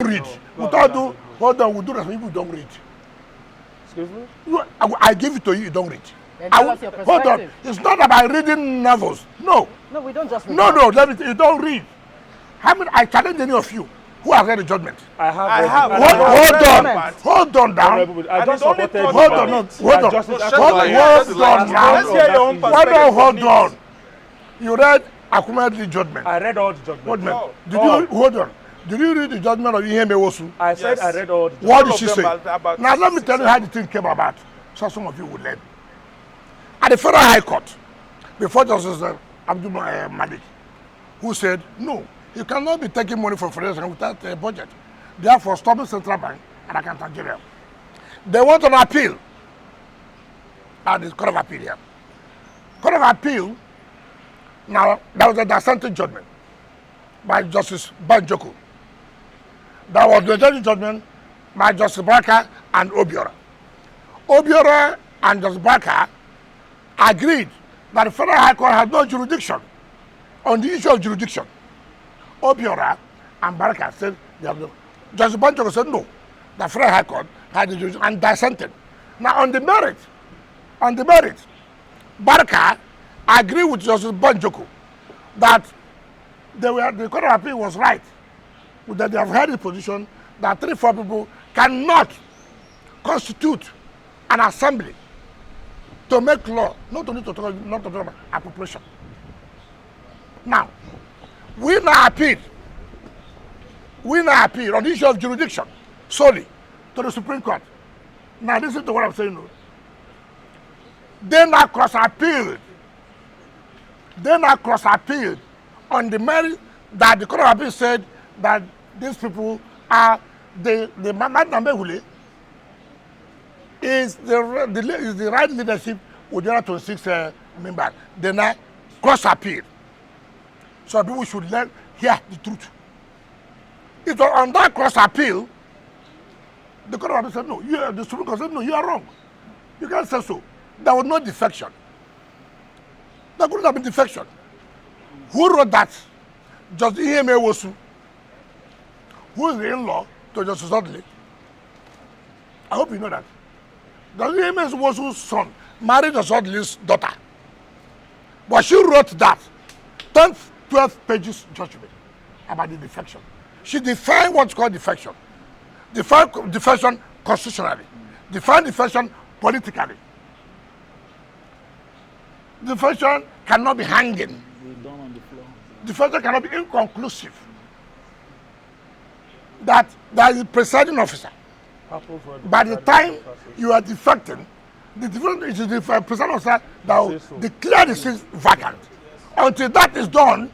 read. Without do, hold on, we do that for people who don't read. Excuse me? I give it to you, you don't read. Then tell us your Hold on, perspective. it's not about reading novels. No. No, we don't just read. No, let me you don't read. How many I challenge any of you who has read the judgment? I have. I have. Hold on down. I just supported. Hold on, hold on. Shut Hold up. on now. Let's hear your own Hold perspective. on. You read Akume's judgment. I read all the judgments. No. Did you hold on? Did you read the judgment of Ihemewosu? I said Yes. I read all the judgments. What All did of she them say? are about Now let me tell you how the thing came about, so some of you will learn. At the Federal High Court, before Justice Abdul Malik, who said, no, you cannot be taking money from Federation without a budget. Therefore, stopping Central Bank and Accountant General. They went on appeal at the Court of Appeal here. Court of Appeal, now, there was a dissenting judgment by Justice Banjoko. There was the judgment by Justice Barker and Obiora. Obiora and Justice Barker agreed that the Federal High Court had no jurisdiction on the issue of jurisdiction. Obiora and Barker said they have no. Justice Banjoko said no. The Federal High Court had the jurisdiction and dissented. Now on the merit, Barker agreed with Justice Banjoko that the Court of Appeal was right. That they have held the position that 3-4 people cannot constitute an assembly to make law, not to talk about appropriation. Now, we now appeal on the issue of jurisdiction solely to the Supreme Court. Now, listen to what I'm saying. They now cross appealed on the merit that the Court of Appeal said that these people are the Mamad is the right leadership with the other 26 members. They now cross appeal. So people should hear the truth. It was on that cross appeal, the Court of Appeal said no. The Supreme Court said no, you are wrong. You can't say so. There was no defection. There couldn't have been defection. Who wrote that? Justice Ihemewosu, who is the in-law to Justice Dudley. I hope you know that. Justice Ihemewosu's son married Justice Dudley's daughter. But she wrote that 12 pages judgment about the defection. She defined what's called defection. Defined defection constitutionally. Defined defection politically. Defection cannot be hanging. Defection cannot be inconclusive. That there is a presiding officer. By the time you are defecting, it is the presiding officer that will declare the seat vacant. Until that is done,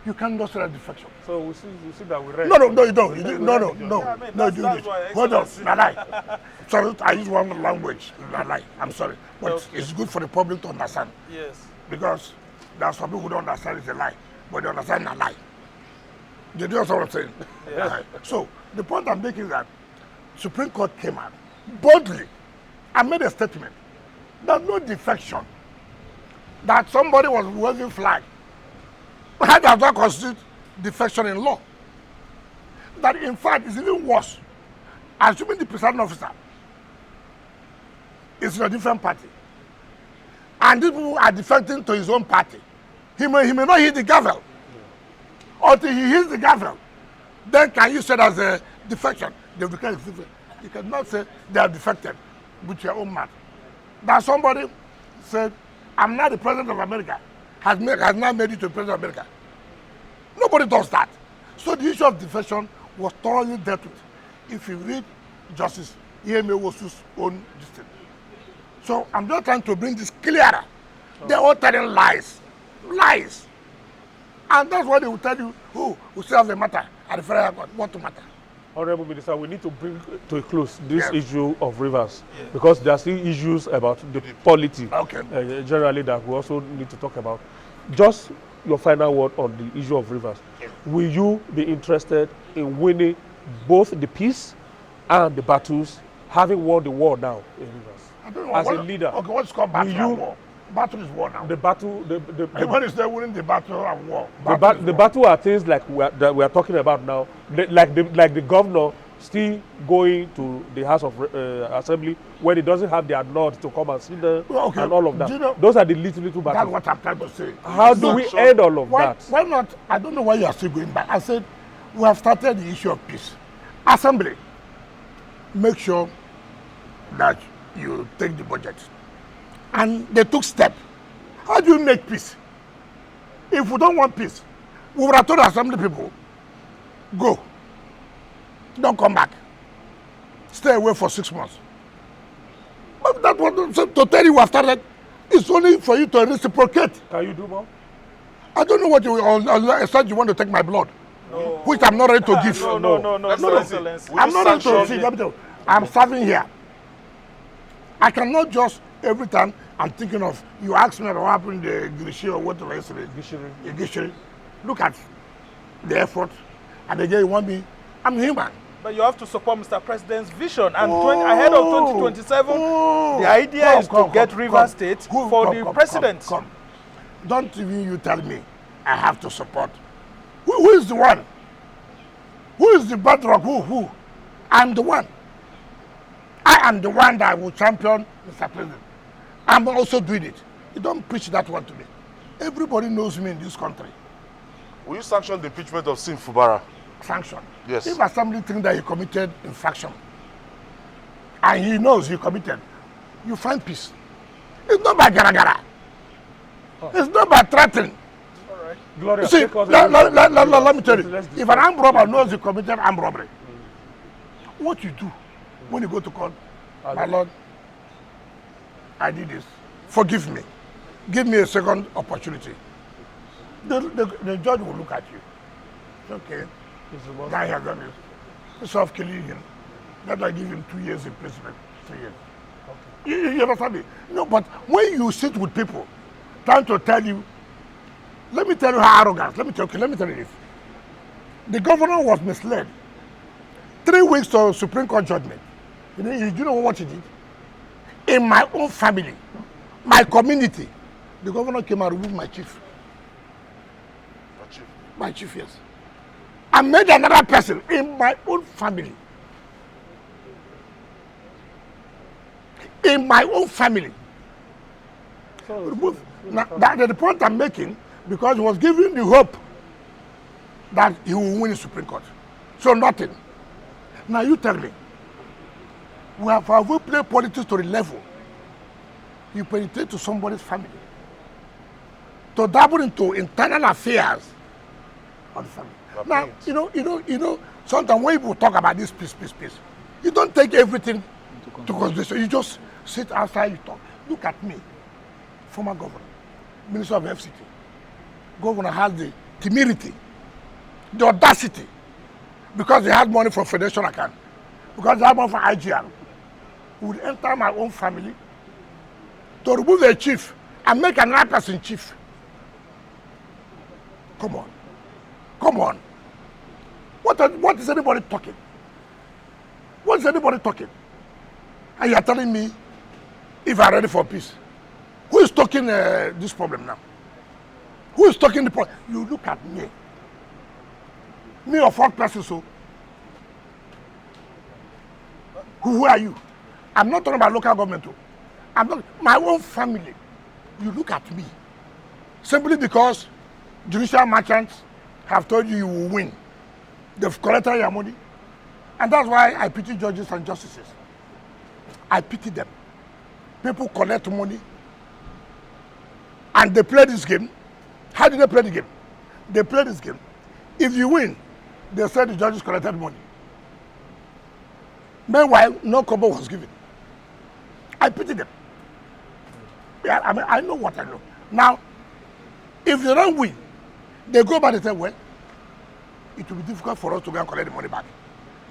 you cannot say that defection. So we see that we read. No, you don't. You do it. Hold on, Nalai. Sorry, I use one language, Nalai. I'm sorry, but it's good for the public to understand. Yes. Because there are some people who don't understand it's a lie, but they understand a lie. You do understand what I'm saying? Yes. So the point I'm making is that Supreme Court came out boldly and made a statement. There's no defection. That somebody was waving flag. How does that constitute defection in law? That in fact is even worse. Assuming the presiding officer is in a different party, and these people are defecting to his own party, he may not hit the gavel. Until he hits the gavel, then can you say that's a defection? They declare defection. You cannot say they are defected with your own mouth. That somebody said, I'm not the president of America, has now made you to the president of America. Nobody does that. So the issue of defection was thoroughly dealt with. If you read Justice Ihemewosu's own dissent. So I'm just trying to bring this clearer. They're all telling lies. Lies. And that's why they will tell you, oh, we still have a matter at the Federal Court. What to matter? Honorable Minister, we need to bring to a close this Yes. issue of rivers because there are still issues about the polity generally that we also need to talk about. Just your final word on the issue of rivers. Will you be interested in winning both the peace and the battles, having won the war now in rivers? I don't know. As a leader, Okay, what's called battle and war? Battle is war now. The battle, Everyone is there winning the battle of war. The battle are things like that we are talking about now. Like the governor still going to the House of Assembly when he doesn't have the nod to come and sit there and all of that. You know, those are the little battles. That's what I'm trying to say. How do we end all of that? Why not? I don't know why you are still going back. I said we have started the issue of peace. Assembly, make sure that you take the budget. And they took steps. How do you make peace? If we don't want peace, we would have told the assembly people, go. Don't come back. Stay away for 6 months. But that was to tell you we have started. It's only for you to reciprocate. Can you do more? I don't know what you said you want to take my blood. No. Which I'm not ready to give. No, Excellency. I'm not ready to see. I'm serving here. I cannot just every time I'm thinking of you ask me about what happened in the Gishiri or whatever yesterday. Gishiri. Look at the effort, and again you want me. I'm human. But you have to support Mr. President's vision, and ahead of 2027, the idea is to get Rivers State for the president. Don't even you tell me I have to support. Who is the one? Who is the bedrock? Who? I'm the one. I am the one that will champion Mr. President. I'm also doing it. You don't preach that one to me. Everybody knows me in this country. Will you sanction the impeachment of Sim Fubara? Sanction? Yes. If assembly thinks that he committed infraction, and he knows he committed, you find peace. It's not by gara-gara. It's not by threatening. All right. Gloria, see, let me tell you, if an armed robber knows he committed armed robbery, what you do when you go to court, my Lord, I did this. Forgive me. Give me a second opportunity. The judge will look at you. It's okay. Guy has done this. Instead of killing him, that I give him 2 years imprisonment. 3 years. Okay. You understand me? No, but when you sit with people trying to tell you, let me tell you how arrogant. Let me tell you this. The governor was misled. 3 weeks to Supreme Court judgment. You know what he did? In my own family, my community, the governor came and removed my chief. My chief, yes. I made another person in my own family. In my own family. So, now, that's the point I'm making, because he was giving the hope that he will win the Supreme Court. So nothing. Now you tell me, have we played politics to the level you penetrate to somebody's family, to dabble into internal affairs of the family? Now, you know, sometimes when people talk about this peace, you don't take everything to consideration. You just sit outside, you talk. Look at me, former governor, Minister of FCT. Governor has the temerity, the audacity, because they had money from Federation account, because they had money from IGR, would enter my own family to remove a chief and make another person chief. Come on. What is anybody talking? What is anybody talking? And you are telling me if I'm ready for peace. Who is talking this problem now? Who is talking the problem? You look at me. Me or 4 persons, so. Who are you? I'm not talking about local government. I'm not my own family. You look at me. Simply because judicial merchants have told you will win. They've collected your money. And that's why I pity judges and justices. I pity them. People collect money and they play this game. How do they play the game? They play this game. If you win, they say the judges collected money. Meanwhile, no kobo was given. I pity them. Yeah, I mean, I know what I know. Now, if they don't win, they go back and say, well, it will be difficult for us to go and collect the money back,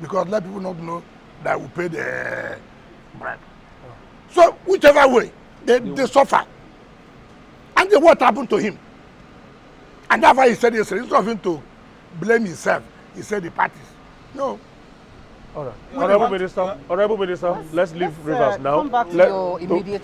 because let people not know that we pay the bribe. So, whichever way, they suffer. And then what happened to him? And that's why he said yesterday, instead of him to blame himself, he said the parties. No. All right. Honorable Minister, let's leave Rivers now. Come back to your immediate